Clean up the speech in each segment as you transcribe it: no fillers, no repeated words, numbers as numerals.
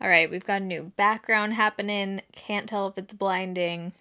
All right, we've got a new background happening. Can't tell if it's blinding.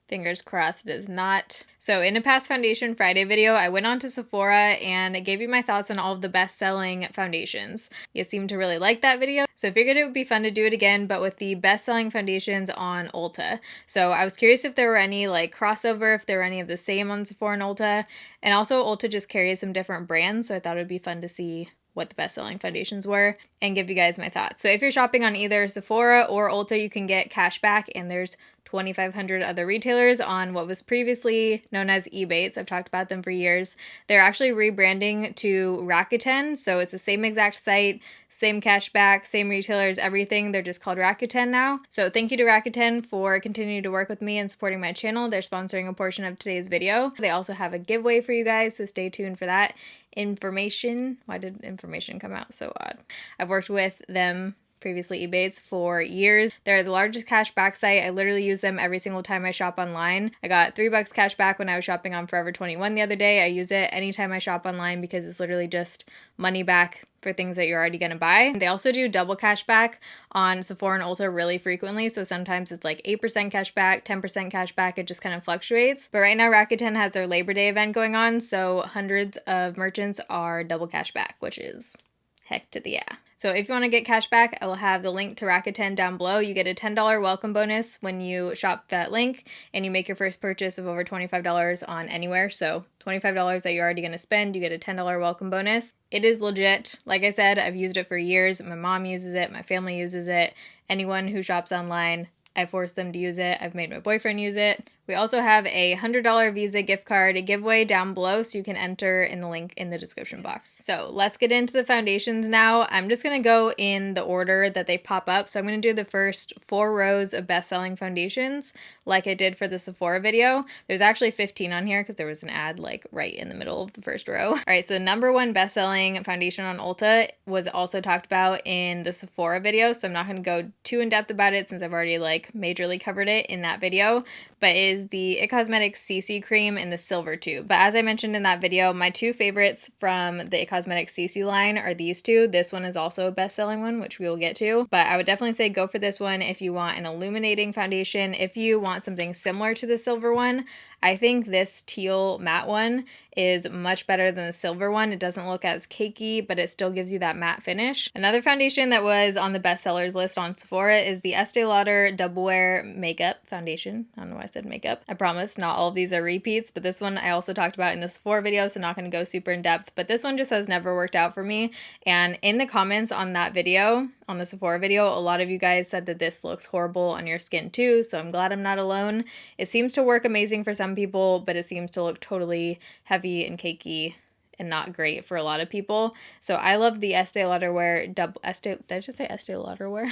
Fingers crossed it is not. So in a past Foundation Friday video, I went on to Sephora and gave you my thoughts on all of the best-selling foundations. You seemed to really like that video, so I figured it would be fun to do it again, but with the best-selling foundations on Ulta. So I was curious if there were any like crossover, if there were any of the same on Sephora and Ulta, and also Ulta just carries some different brands, so I thought it would be fun to see what the best-selling foundations were and give you guys my thoughts. So if you're shopping on either Sephora or Ulta, you can get cash back, and there's 2,500 other retailers on what was previously known as Ebates. I've talked about them for years. They're actually rebranding to Rakuten, so it's the same exact site, same cashback, same retailers, everything. They're just called Rakuten now. So thank you to Rakuten for continuing to work with me and supporting my channel. They're sponsoring a portion of today's video. They also have a giveaway for you guys, so stay tuned for that. Information. Why did information come out so odd? I've worked with them previously Ebates for years. They're the largest cashback site. I literally use them every single time I shop online. I got $3 cash back when I was shopping on Forever 21 the other day. I use it anytime I shop online because it's literally just money back for things that you're already gonna buy. They also do double cash back on Sephora and Ulta really frequently, so sometimes it's like 8% cash back, 10% cash back, it just kind of fluctuates. But right now Rakuten has their Labor Day event going on, so hundreds of merchants are double cash back, which is heck to the yeah. So if you want to get cash back, I will have the link to Rakuten down below. You get a $10 welcome bonus when you shop that link and you make your first purchase of over $25 on anywhere. So $25 that you're already going to spend, you get a $10 welcome bonus. It is legit. Like I said, I've used it for years. My mom uses it. My family uses it. Anyone who shops online, I force them to use it. I've made my boyfriend use it. We also have a $100 Visa gift card giveaway down below, so you can enter in the link in the description box. So let's get into the foundations now. I'm just gonna go in the order that they pop up. So I'm gonna do the first 4 rows of best-selling foundations like I did for the Sephora video. There's actually 15 on here because there was an ad like right in the middle of the first row. All right, so the number 1 best-selling foundation on Ulta was also talked about in the Sephora video, so I'm not gonna go too in-depth about it since I've already like majorly covered it in that video, but it is the It Cosmetics CC cream in the silver tube. But as I mentioned in that video, my 2 favorites from the It Cosmetics CC line are these 2. This one is also a best-selling one, which we will get to, but I would definitely say go for this one if you want an illuminating foundation. If you want something similar to the silver one, I think this teal matte one is much better than the silver one. It doesn't look as cakey, but it still gives you that matte finish. Another foundation that was on the bestsellers list on Sephora is the Estee Lauder Double Wear Makeup Foundation. I don't know why I said makeup. I promise not all of these are repeats, but this one I also talked about in the Sephora video, so not going to go super in depth, but this one just has never worked out for me. And in the comments on that video, on the Sephora video, a lot of you guys said that this looks horrible on your skin too, so I'm glad I'm not alone. It seems to work amazing for some people, but it seems to look totally heavy and cakey and not great for a lot of people. So I love the Estee Lauder Wear did I just say Estee Lauder Wear?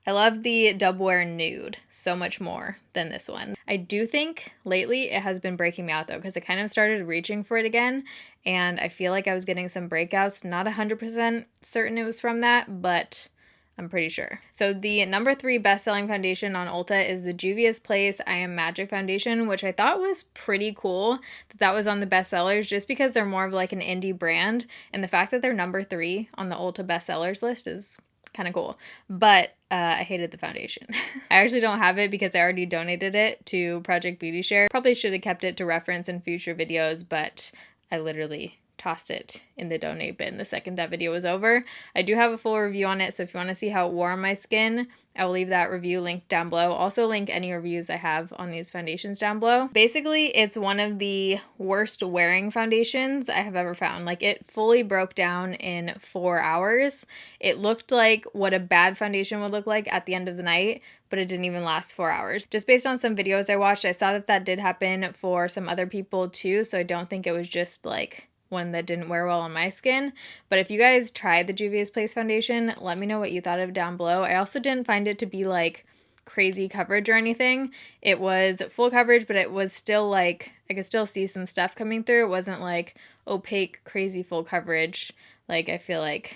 I love the Double Wear Nude so much more than this one. I do think lately it has been breaking me out though, because I kind of started reaching for it again, and I feel like I was getting some breakouts. Not 100% certain it was from that, but I'm pretty sure. So the number 3 best-selling foundation on Ulta is the Juvia's Place I Am Magic foundation, which I thought was pretty cool that was on the bestsellers just because they're more of like an indie brand, and the fact that they're number 3 on the Ulta bestsellers list is kind of cool. But I hated the foundation. I actually don't have it because I already donated it to Project Beauty Share. Probably should have kept it to reference in future videos, but I literally tossed it in the donate bin the second that video was over. I do have a full review on it, so if you want to see how it wore on my skin, I will leave that review linked down below. Also link any reviews I have on these foundations down below. Basically, it's one of the worst wearing foundations I have ever found. Like, it fully broke down in 4 hours. It looked like what a bad foundation would look like at the end of the night, but it didn't even last 4 hours. Just based on some videos I watched, I saw that that did happen for some other people too, so I don't think it was just like one that didn't wear well on my skin. But if you guys tried the Juvia's Place foundation, let me know what you thought of it down below. I also didn't find it to be like crazy coverage or anything. It was full coverage, but it was still like, I could still see some stuff coming through. It wasn't like opaque, crazy full coverage like I feel like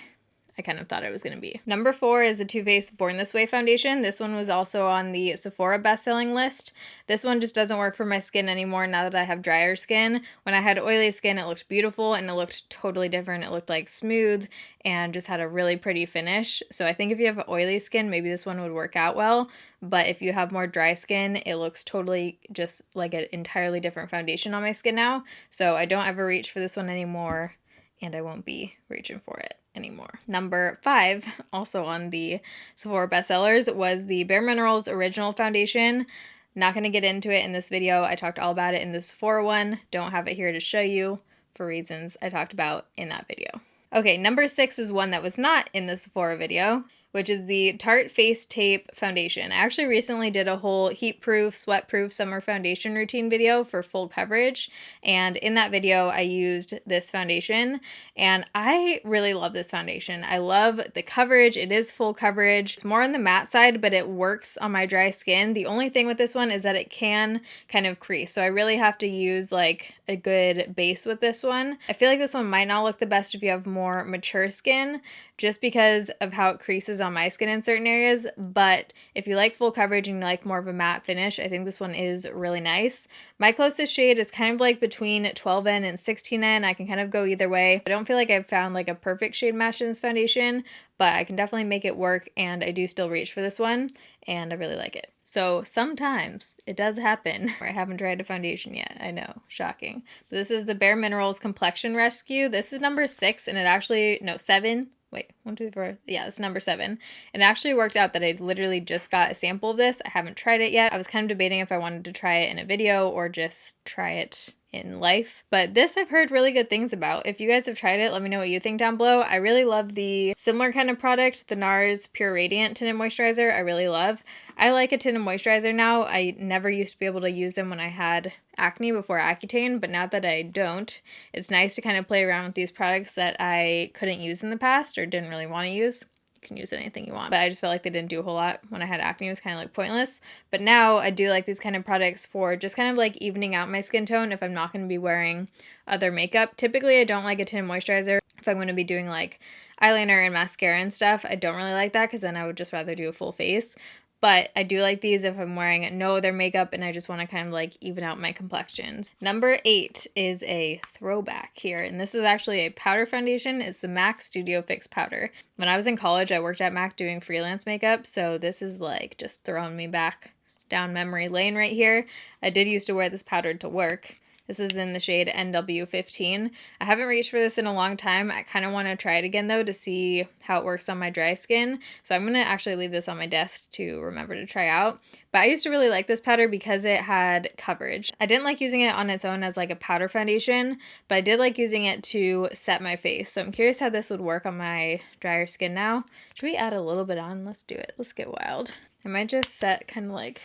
I kind of thought it was going to be. Number 4 is the Too Faced Born This Way foundation. This one was also on the Sephora best-selling list. This one just doesn't work for my skin anymore now that I have drier skin. When I had oily skin, it looked beautiful and it looked totally different. It looked like smooth and just had a really pretty finish. So I think if you have oily skin, maybe this one would work out well. But if you have more dry skin, it looks totally just like an entirely different foundation on my skin now. So I don't ever reach for this one anymore, and I won't be reaching for it anymore. Number 5, also on the Sephora bestsellers, was the Bare Minerals Original Foundation. Not going to get into it in this video. I talked all about it in the Sephora one. Don't have it here to show you for reasons I talked about in that video. Okay, number 6 is one that was not in the Sephora video, which is the Tarte Face Tape Foundation. I actually recently did a whole heat-proof, sweat-proof summer foundation routine video for full coverage, and in that video I used this foundation, and I really love this foundation. I love the coverage. It is full coverage. It's more on the matte side, but it works on my dry skin. The only thing with this one is that it can kind of crease, so I really have to use like a good base with this one. I feel like this one might not look the best if you have more mature skin, just because of how it creases on my skin in certain areas, but if you like full coverage and you like more of a matte finish, I think this one is really nice. My closest shade is kind of like between 12N and 16N. I can kind of go either way. I don't feel like I've found like a perfect shade match in this foundation, but I can definitely make it work, and I do still reach for this one, and I really like it. So sometimes it does happen where I haven't tried a foundation yet. I know, shocking. But this is the Bare Minerals Complexion Rescue. This is number 6, and it actually, no, 7. Wait, 1, 2, 3, 4. Yeah, it's number 7. It actually worked out that I literally just got a sample of this. I haven't tried it yet. I was kind of debating if I wanted to try it in a video or just try it in life, but this I've heard really good things about. If you guys have tried it, let me know what you think down below. I really love the similar kind of product, the NARS Pure Radiant Tinted Moisturizer. I really love. I like a tinted moisturizer now. I never used to be able to use them when I had acne before Accutane, but now that I don't, it's nice to kind of play around with these products that I couldn't use in the past or didn't really want to use. Can use anything you want, but I just felt like they didn't do a whole lot when I had acne. It was kind of like pointless, but now I do like these kind of products for just kind of like evening out my skin tone if I'm not going to be wearing other makeup. Typically I don't like a tinted moisturizer if I'm going to be doing like eyeliner and mascara and stuff. I don't really like that because then I would just rather do a full face. But I do like these if I'm wearing no other makeup and I just want to kind of like even out my complexions. Number 8 is a throwback here, and this is actually a powder foundation. It's the MAC Studio Fix Powder. When I was in college, I worked at MAC doing freelance makeup, so this is like just throwing me back down memory lane right here. I did used to wear this powder to work. This is in the shade NW15. I haven't reached for this in a long time. I kind of want to try it again though to see how it works on my dry skin. So I'm going to actually leave this on my desk to remember to try out. But I used to really like this powder because it had coverage. I didn't like using it on its own as like a powder foundation, but I did like using it to set my face. So I'm curious how this would work on my drier skin now. Should we add a little bit on? Let's do it. Let's get wild. I might just set kind of like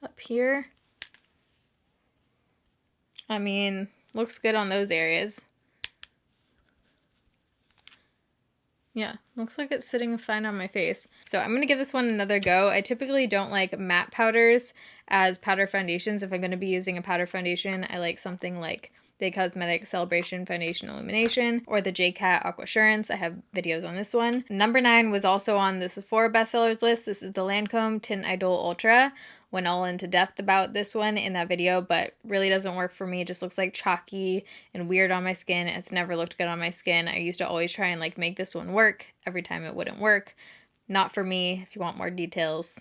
up here. I mean, looks good on those areas. Yeah, looks like it's sitting fine on my face. So I'm going to give this one another go. I typically don't like matte powders as powder foundations. If I'm going to be using a powder foundation, I like something like the Cosmetics Celebration Foundation Illumination or the JCat Aquassurance. I have videos on this one. Number 9 was also on the Sephora bestsellers list. This is the Lancome Tint Idol Ultra. Went all into depth about this one in that video, but really doesn't work for me. It just looks like chalky and weird on my skin. It's never looked good on my skin. I used to always try and like make this one work. Every time it wouldn't work. Not for me. If you want more details,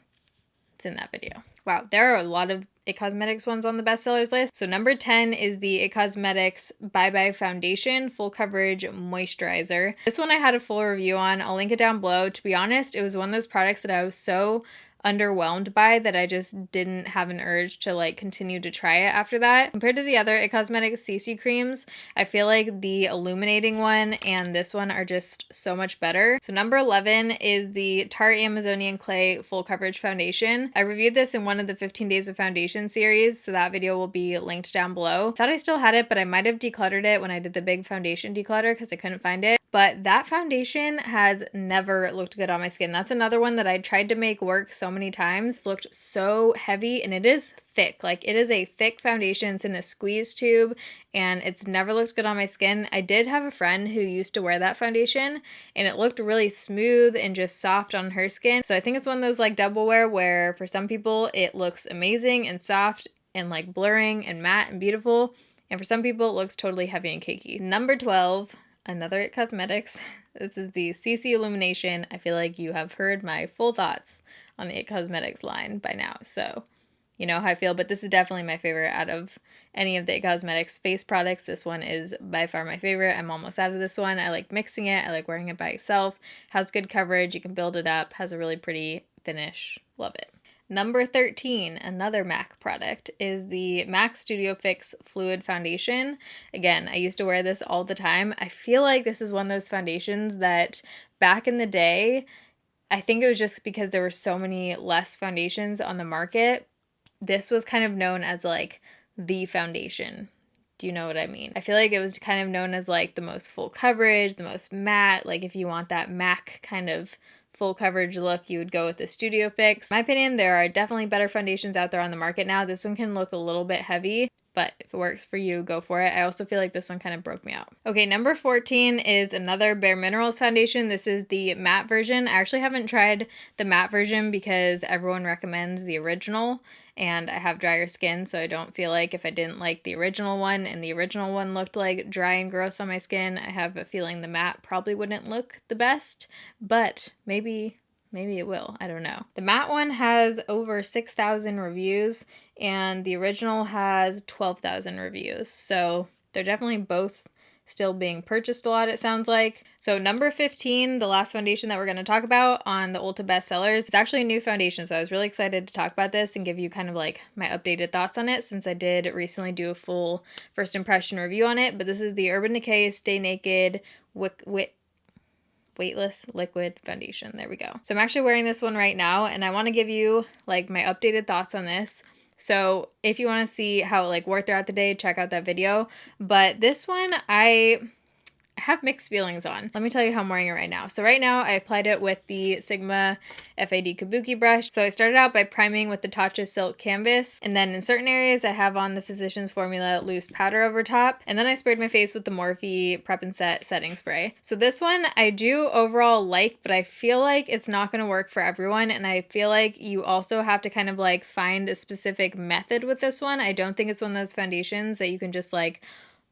it's in that video. Wow, there are a lot of It Cosmetics ones on the bestsellers list. So number 10 is the It Cosmetics Bye Bye Foundation Full Coverage Moisturizer. This one I had a full review on. I'll link it down below. To be honest, it was one of those products that I was so underwhelmed by that I just didn't have an urge to like continue to try it after that. Compared to the other It Cosmetics CC creams, I feel like the illuminating one and this one are just so much better. So number 11 is the Tarte Amazonian Clay Full Coverage Foundation. I reviewed this in one of the 15 Days of Foundation series, so that video will be linked down below. Thought I still had it, but I might have decluttered it when I did the big foundation declutter because I couldn't find it. but that foundation has never looked good on my skin. That's another one that I tried to make work so many times, looked so heavy, and it is thick. Like, it is a thick foundation. It's in a squeeze tube, and it's never looked good on my skin. I did have a friend who used to wear that foundation, and it looked really smooth and just soft on her skin. So I think it's one of those like double wear where for some people it looks amazing and soft and like blurring and matte and beautiful, and for some people it looks totally heavy and cakey. Number 12, another It Cosmetics. This is the CC Illumination. I feel like you have heard my full thoughts on the It Cosmetics line by now, so you know how I feel, but this is definitely my favorite out of any of the It Cosmetics face products. This one is by far my favorite. I'm almost out of this one. I like mixing it. I like wearing it by itself. Has good coverage. You can build it up. Has a really pretty finish. Love it. Number 13, another MAC product, is the MAC Studio Fix Fluid Foundation. Again, I used to wear this all the time. I feel like this is one of those foundations that back in the day, I think it was just because there were so many less foundations on the market, this was kind of known as like the foundation. Do you know what I mean? I feel like it was kind of known as like the most full coverage, the most matte. Like if you want that MAC kind of full coverage look, you would go with the Studio Fix. In my opinion, there are definitely better foundations out there on the market now. This one can look a little bit heavy, but if it works for you, go for it. I also feel like this one kind of broke me out. Okay, number 14 is another Bare Minerals foundation. This is the matte version. I actually haven't tried the matte version because everyone recommends the original, and I have drier skin, so I don't feel like if I didn't like the original one and the original one looked like dry and gross on my skin, I have a feeling the matte probably wouldn't look the best, but maybe it will. I don't know. The matte one has over 6,000 reviews and the original has 12,000 reviews. So they're definitely both still being purchased a lot, it sounds like. So number 15, the last foundation that we're going to talk about on the Ulta bestsellers, it's actually a new foundation. So I was really excited to talk about this and give you kind of like my updated thoughts on it, since I did recently do a full first impression review on it. But this is the Urban Decay Stay Naked Weightless Liquid Foundation. There we go. So I'm actually wearing this one right now, and I want to give you like my updated thoughts on this. So if you want to see how it like wore throughout the day, check out that video. But this one I have mixed feelings on. Let me tell you how I'm wearing it right now. So right now I applied it with the Sigma FAD Kabuki brush. So I started out by priming with the Tatcha Silk Canvas, and then in certain areas I have on the Physicians Formula loose powder over top, and then I sprayed my face with the Morphe Prep and Set setting spray. So this one I do overall like, but I feel like it's not going to work for everyone, and I feel like you also have to kind of like find a specific method with this one. I don't think it's one of those foundations that you can just like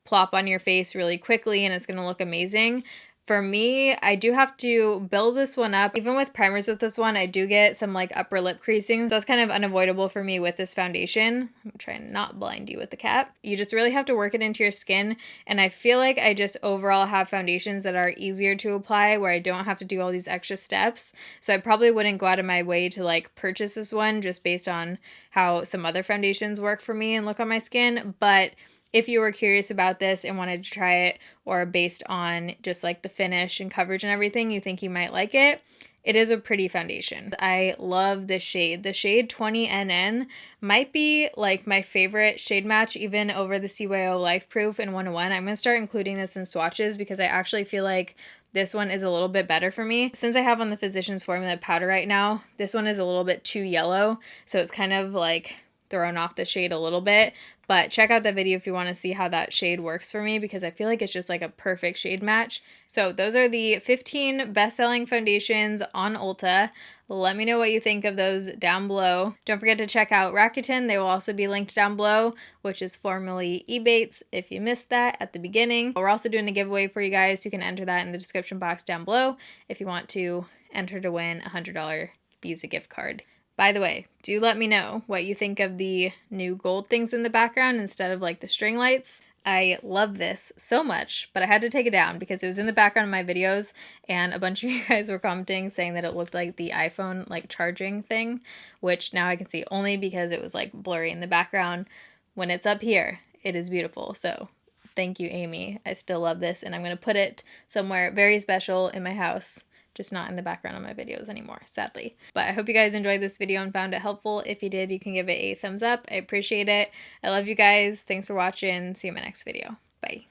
plop on your face really quickly and it's going to look amazing. For me, I do have to build this one up. Even with primers with this one, I do get some like upper lip creasing. So that's kind of unavoidable for me with this foundation. I'm trying to not blind you with the cap. You just really have to work it into your skin. And I feel like I just overall have foundations that are easier to apply where I don't have to do all these extra steps. So I probably wouldn't go out of my way to like purchase this one just based on how some other foundations work for me and look on my skin. But if you were curious about this and wanted to try it, or based on just like the finish and coverage and everything, you think you might like it, it is a pretty foundation. I love this shade. The shade 20NN might be like my favorite shade match even over the CYO Life Proof in 101. I'm going to start including this in swatches because I actually feel like this one is a little bit better for me. Since I have on the Physicians Formula powder right now, this one is a little bit too yellow, so it's kind of like thrown off the shade a little bit. But check out that video if you want to see how that shade works for me, because I feel like it's just like a perfect shade match. So those are the 15 best-selling foundations on Ulta. Let me know what you think of those down below. Don't forget to check out Rakuten. They will also be linked down below, which is formerly Ebates if you missed that at the beginning. We're also doing a giveaway for you guys. You can enter that in the description box down below if you want to enter to win a $100 Visa gift card. By the way, do let me know what you think of the new gold things in the background instead of like the string lights. I love this so much, but I had to take it down because it was in the background of my videos and a bunch of you guys were commenting saying that it looked like the iPhone like charging thing, which now I can see only because it was like blurry in the background. When it's up here, it is beautiful. So thank you, Amy. I still love this, and I'm going to put it somewhere very special in my house. Just not in the background of my videos anymore, sadly. But I hope you guys enjoyed this video and found it helpful. If you did, you can give it a thumbs up. I appreciate it. I love you guys. Thanks for watching. See you in my next video. Bye.